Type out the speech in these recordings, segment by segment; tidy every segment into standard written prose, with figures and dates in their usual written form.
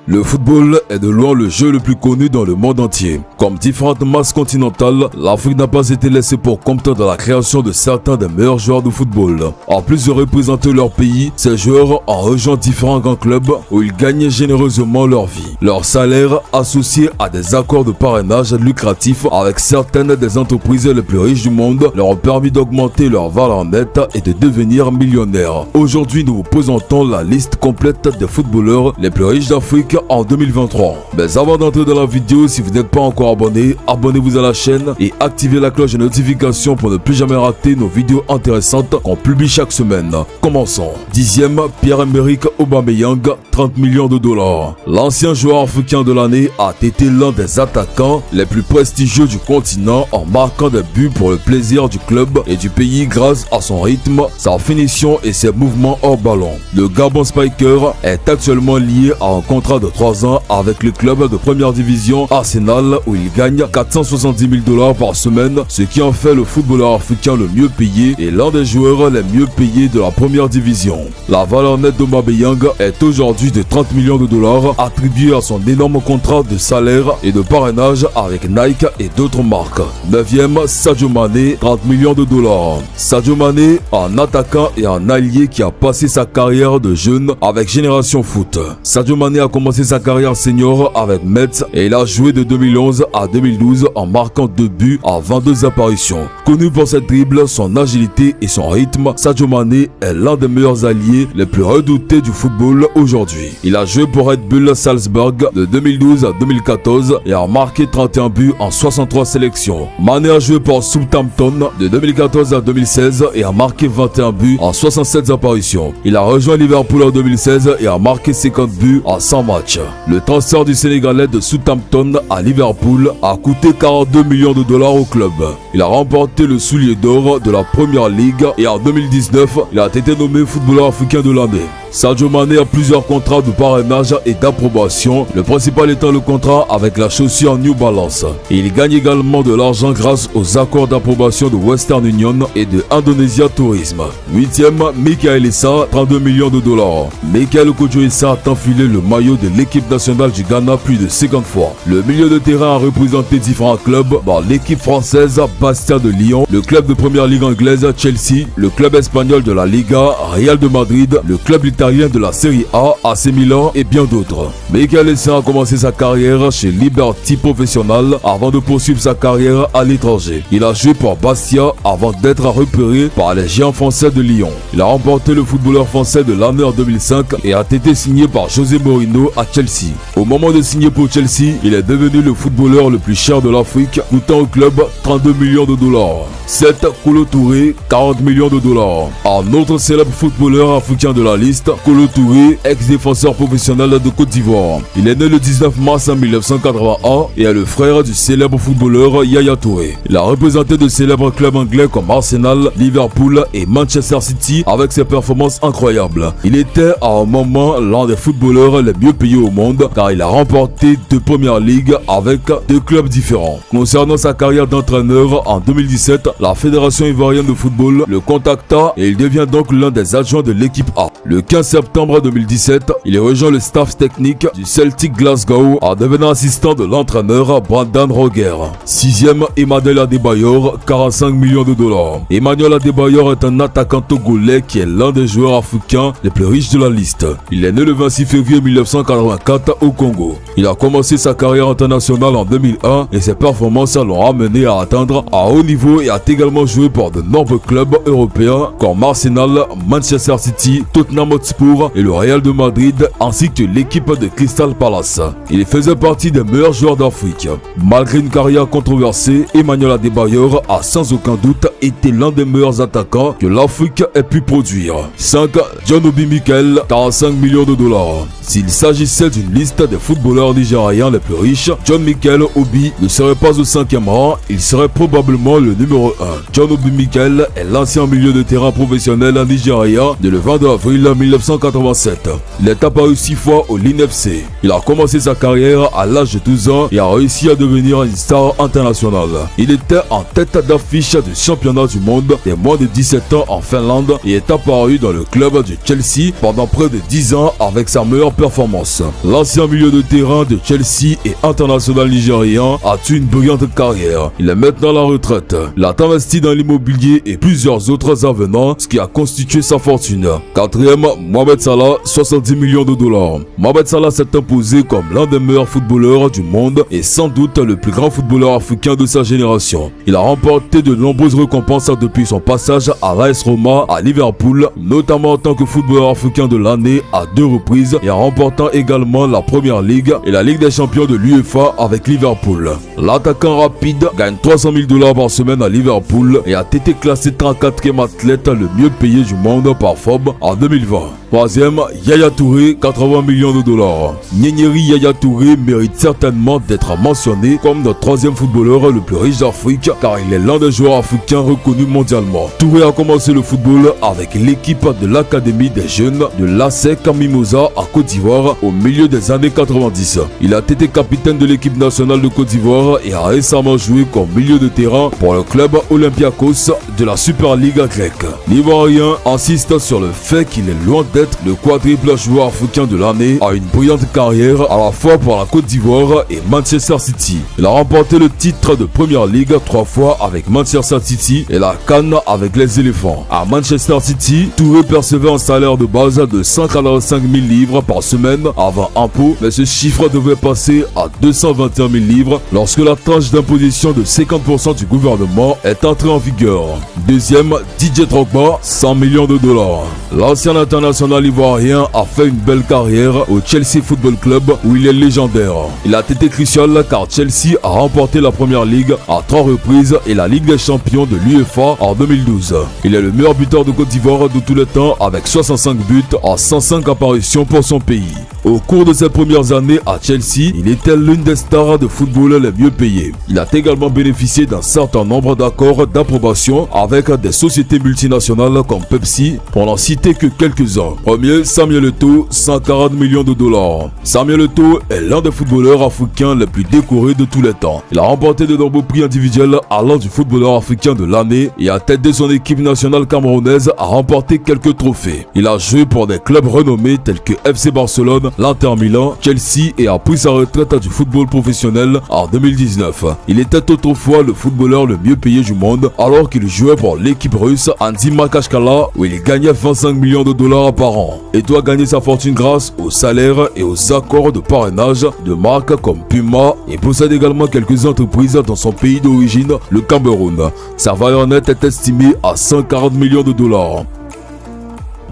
Le football est de loin le jeu le plus connu dans le monde entier. Comme différentes masses continentales, l'Afrique n'a pas été laissée pour compte dans la création de certains des meilleurs joueurs de football. En plus de représenter leur pays, ces joueurs ont rejoint différents grands clubs où ils gagnent généreusement leur vie. Leur salaire, associé à des accords de parrainage lucratifs avec certaines des entreprises les plus riches du monde, leur ont permis d'augmenter leur valeur nette et de devenir millionnaires. Aujourd'hui, nous vous présentons la liste complète des footballeurs les plus riches d'Afrique en 2023. Mais avant d'entrer dans la vidéo, si vous n'êtes pas encore abonné, abonnez-vous à la chaîne et activez la cloche de notification pour ne plus jamais rater nos vidéos intéressantes qu'on publie chaque semaine. Commençons. 10e, Pierre-Emerick Aubameyang, 30 millions de dollars. L'ancien joueur africain de l'année a été l'un des attaquants les plus prestigieux du continent en marquant des buts pour le plaisir du club et du pays grâce à son rythme, sa finition et ses mouvements hors ballon. Le Gabon Spiker est actuellement lié à un contrat de 3 ans avec le club de première division Arsenal où il gagne 470 000 dollars par semaine, ce qui en fait le footballeur africain le mieux payé et l'un des joueurs les mieux payés de la première division. La valeur nette d'Aubameyang est aujourd'hui de 30 millions de dollars attribuée à son énorme contrat de salaire et de parrainage avec Nike et d'autres marques. 9e, Sadio Mané, 30 millions de dollars. Sadio Mané, un attaquant et un allié qui a passé sa carrière de jeune avec Génération Foot. Sadio Mané a commencé sa carrière senior avec Metz et il a joué de 2011 à 2012 en marquant 2 buts en 22 apparitions. Connu pour ses dribbles, son agilité et son rythme, Sadio Mané est l'un des meilleurs alliés les plus redoutés du football aujourd'hui. Il a joué pour Red Bull Salzburg de 2012 à 2014 et a marqué 31 buts en 63 sélections. Mané a joué pour Southampton de 2014 à 2016 et a marqué 21 buts en 67 apparitions. Il a rejoint Liverpool en 2016 et a marqué 50 buts en 100 matchs. Le transfert du Sénégalais de Southampton à Liverpool a coûté 42 millions de dollars au club. Il a remporté le soulier d'or de la Première Ligue et en 2019, il a été nommé footballeur africain de l'année. Sadio Mané a plusieurs contrats de parrainage et d'approbation, le principal étant le contrat avec la chaussure New Balance. Et il gagne également de l'argent grâce aux accords d'approbation de Western Union et de Indonesia Tourisme. 8e, Michael Issa, 32 millions de dollars. Michael Kojo Issa a enfilé le maillot de l'équipe nationale du Ghana plus de 50 fois. Le milieu de terrain a représenté différents clubs, dans l'équipe française Bastia de Lyon, le club de première ligue anglaise Chelsea, le club espagnol de la Liga, Real de Madrid, le club italien de la Serie A, AC Milan et bien d'autres. Michael Issa a commencé sa carrière chez Liberty Professional avant de poursuivre sa carrière à l'étranger. Il a joué pour Bastia avant d'être repéré par les géants français de Lyon. Il a remporté le footballeur français de l'année en 2005 et a été signé par José Mourinho à Chelsea. Au moment de signer pour Chelsea, il est devenu le footballeur le plus cher de l'Afrique, coûtant au club 32 millions de dollars. 7. Kolo Touré, 40 millions de dollars. Un autre célèbre footballeur africain de la liste, Kolo Touré, ex-défenseur professionnel de Côte d'Ivoire. Il est né le 19 mars 1981 et est le frère du célèbre footballeur Yaya Touré. Il a représenté de célèbres clubs anglais comme Arsenal, Liverpool et Manchester City avec ses performances incroyables. Il était à un moment l'un des footballeurs les mieux payés au monde car il a remporté 2 premières ligues avec 2 clubs différents. Concernant sa carrière d'entraîneur, en 2017, la Fédération ivoirienne de football le contacta et il devient donc l'un des adjoints de l'équipe A. Le 15 septembre 2017, il rejoint le staff technique du Celtic Glasgow en devenant assistant de l'entraîneur Brendan Rodgers. 6e, Emmanuel Adebayor, 45 millions de dollars. Emmanuel Adebayor est un attaquant togolais qui est l'un des joueurs africains les plus riches de la liste. Il est né le 26 février 1984 au Congo. Il a commencé sa carrière internationale en 2001 et ses performances l'ont amené à atteindre un haut niveau et a également joué pour de nombreux clubs européens comme Arsenal, Manchester City, Tottenham Hotspur et le Real de Madrid ainsi que l'équipe de Crystal Palace. Il faisait partie des meilleurs joueurs d'Afrique. Malgré une carrière controversée, Emmanuel Adebayor a sans aucun doute été l'un des meilleurs attaquants que l'Afrique ait pu produire. 5. John Obi Mikel, 45 millions de dollars. S'il s'agissait d'une liste des footballeurs nigériens les plus riches, John Mikel Obi ne serait pas au 5e rang, il serait probablement le numéro 1. John Obi Mikel est l'ancien milieu de terrain professionnel nigérien de le 22 avril 1999 1987. Il est apparu 6 fois au l'INFC. Il a commencé sa carrière à l'âge de 12 ans et a réussi à devenir une star internationale. Il était en tête d'affiche du championnat du monde des moins de 17 ans en Finlande et est apparu dans le club de Chelsea pendant près de 10 ans avec sa meilleure performance. L'ancien milieu de terrain de Chelsea et international nigérian a eu une brillante carrière. Il est maintenant à la retraite. Il a investi dans l'immobilier et plusieurs autres avenants, ce qui a constitué sa fortune. Quatrième, Mohamed Salah, 70 millions de dollars. Mohamed Salah s'est imposé comme l'un des meilleurs footballeurs du monde et sans doute le plus grand footballeur africain de sa génération. Il a remporté de nombreuses récompenses depuis son passage à l'AS Roma à Liverpool, notamment en tant que footballeur africain de l'année à 2 reprises et en remportant également la Première Ligue et la Ligue des Champions de l'UEFA avec Liverpool. L'attaquant rapide gagne 300 000 dollars par semaine à Liverpool et a été classé 34e athlète le mieux payé du monde par Forbes en 2020. Troisième, Yaya Touré, 80 millions de dollars. Nyeri Yaya Touré mérite certainement d'être mentionné comme notre 3e footballeur le plus riche d'Afrique car il est l'un des joueurs africains reconnus mondialement. Touré a commencé le football avec l'équipe de l'Académie des jeunes de l'ASEC Mimosa à Côte d'Ivoire au milieu des années 90. Il a été capitaine de l'équipe nationale de Côte d'Ivoire et a récemment joué comme milieu de terrain pour le club Olympiakos de la Super League grecque. L'Ivoirien insiste sur le fait qu'il est loin d'être le quadruple joueur africain de l'année, a une brillante carrière à la fois pour la Côte d'Ivoire et Manchester City. Il a remporté le titre de Premier League 3 fois avec Manchester City et la CAN avec les éléphants. À Manchester City, Touré percevait un salaire de base de 145 000 livres par semaine avant impôt, mais ce chiffre devait passer à 221 000 livres lorsque la tranche d'imposition de 50% du gouvernement est entrée en vigueur. Deuxième, Didier Drogba, 100 millions de dollars. L'ancien international ivoirien a fait une belle carrière au Chelsea Football Club où il est légendaire. Il a été crucial car Chelsea a remporté la Première Ligue à 3 reprises et la Ligue des Champions de l'UEFA en 2012. Il est le meilleur buteur de Côte d'Ivoire de tous les temps avec 65 buts en 105 apparitions pour son pays. Au cours de ses premières années à Chelsea, il était l'une des stars de football les mieux payées. Il a également bénéficié d'un certain nombre d'accords d'approbation avec des sociétés multinationales comme Pepsi, pour n'en citer que quelques-uns. Premier, Samuel Eto'o, 140 millions de dollars. Samuel Eto'o est l'un des footballeurs africains les plus décorés de tous les temps. Il a remporté de nombreux prix individuels allant du footballeur africain de l'année et à tête de son équipe nationale camerounaise a remporté quelques trophées. Il a joué pour des clubs renommés tels que FC Barcelone, l'Inter Milan, Chelsea et a pris sa retraite du football professionnel en 2019. Il était autrefois le footballeur le mieux payé du monde alors qu'il jouait pour l'équipe russe Andy Makashkala où il gagnait 25 millions de dollars par an. Eto'o a gagné sa fortune grâce aux salaires et aux accords de parrainage de marques comme Puma et possède également quelques entreprises dans son pays d'origine, le Cameroun. Sa valeur nette est estimée à 140 millions de dollars.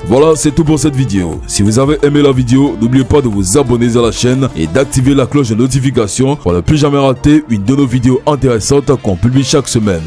Voilà, c'est tout pour cette vidéo. Si vous avez aimé la vidéo, n'oubliez pas de vous abonner à la chaîne et d'activer la cloche de notification pour ne plus jamais rater une de nos vidéos intéressantes qu'on publie chaque semaine.